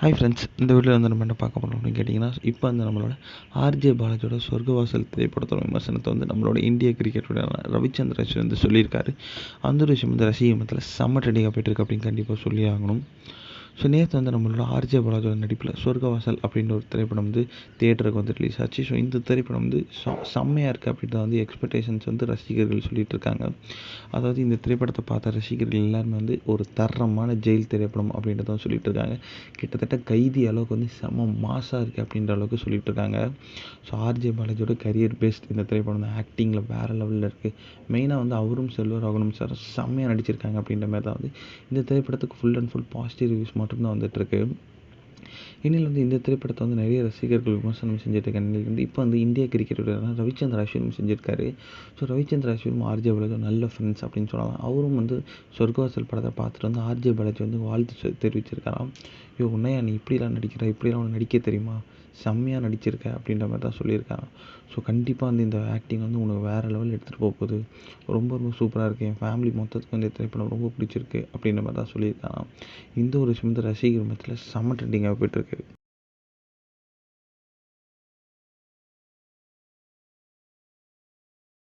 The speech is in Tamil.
ஹாய் ஃப்ரெண்ட்ஸ், இந்த வீடியோவில் வந்து நம்ம என்ன பார்க்க போகிறோம் அப்படின்னு கேட்டிங்கன்னா, இப்போ வந்து நம்மளோட ஆர்ஜே பாலாஜியோட சொர்க்கவாசல் திரைப்படத்தோட விமர்சனத்தை வந்து நம்மளோட இந்திய கிரிக்கெட்டோட ரவிச்சந்திர அஸ்வின் வந்து சொல்லியிருக்காரு. அந்த ஒரு விஷயம் வந்து ரசிகர் மத்தியில் செம்ம ட்ரெண்டிங்காக போயிட்டுருக்கு அப்படின்னு கண்டிப்பாக சொல்லி ஆகணும். ஸோ நேற்று வந்து நம்மளோட ஆர்ஜே பாலாஜியோட நடிப்பில் சொர்க்கவாசல் அப்படின்ற ஒரு திரைப்படம் வந்து தியேட்டருக்கு வந்து ரிலீஸ் ஆச்சு. ஸோ இந்த திரைப்படம் வந்து செம்மையாக இருக்குது அப்படின்றத வந்து எக்ஸ்பெக்டேஷன்ஸ் வந்து ரசிகர்கள் சொல்லிகிட்டு இருக்காங்க. அதாவது இந்த திரைப்படத்தை பார்த்த ரசிகர்கள் எல்லாருமே வந்து ஒரு தரமான ஜெயில் திரைப்படம் அப்படின்றத சொல்லிட்டு இருக்காங்க. கிட்டத்தட்ட கைதி அளவுக்கு வந்து செம்ம மாசாக இருக்குது அப்படின்ற அளவுக்கு சொல்லிட்டு இருக்காங்க. ஸோ ஆர்ஜே பாலாஜியோட கரியர் பெஸ்ட் இந்த திரைப்படம் தான். ஆக்டிங்கில் வேறு லெவலில் இருக்குது. மெயினாக வந்து அவரும் செல்வராகவனும் சார் செம்மையாக நடிச்சிருக்காங்க அப்படின்ற மாதிரி தான் வந்து இந்த திரைப்படத்துக்கு full and full positive reviews மட்டும்தான் வந்துட்டுருக்கு. இனியில் வந்து இந்த திரைப்படத்தை வந்து நிறைய ரசிகர்கள் விமர்சனம் செஞ்சுட்டு வந்து இப்போ வந்து இந்திய கிரிக்கெட்டோட ரவிச்சந்திர அஸ்வினும் செஞ்சுருக்காரு. ஸோ ரவிச்சந்திர அஸ்வினும் ஆர்ஜே பாலாஜி நல்ல ஃப்ரெண்ட்ஸ் அப்படின்னு சொல்லலாம். அவரும் வந்து சொர்க்கவாசல் படத்தை பார்த்துட்டு வந்து ஆர்ஜே பாலாஜி வந்து வாழ்த்து தெரிவிச்சிருக்காராம். உன்னையா நீ இப்படிலாம் நடிக்கிற, இப்படிலாம் உனக்கு நடிக்க தெரியுமா, செம்மையாக நடிச்சிருக்க அப்படின்ற மாதிரி தான் சொல்லியிருக்காராம். ஸோ கண்டிப்பாக வந்து இந்த ஆக்டிங் வந்து உனக்கு வேறு லெவல் எடுத்துகிட்டு போகுது, ரொம்ப ரொம்ப சூப்பராக இருக்குது, என் ஃபேமிலி மொத்தத்துக்கு வந்து திரைப்படம் ரொம்ப பிடிச்சிருக்கு அப்படின்ற மாதிரி தான் சொல்லியிருக்காராம். இந்த ஒரு விஷயம் வந்து ரசிகர் மத்தியில் செம்ம ட்ரெண்டிங்காக போய்ட்டுருக்கு.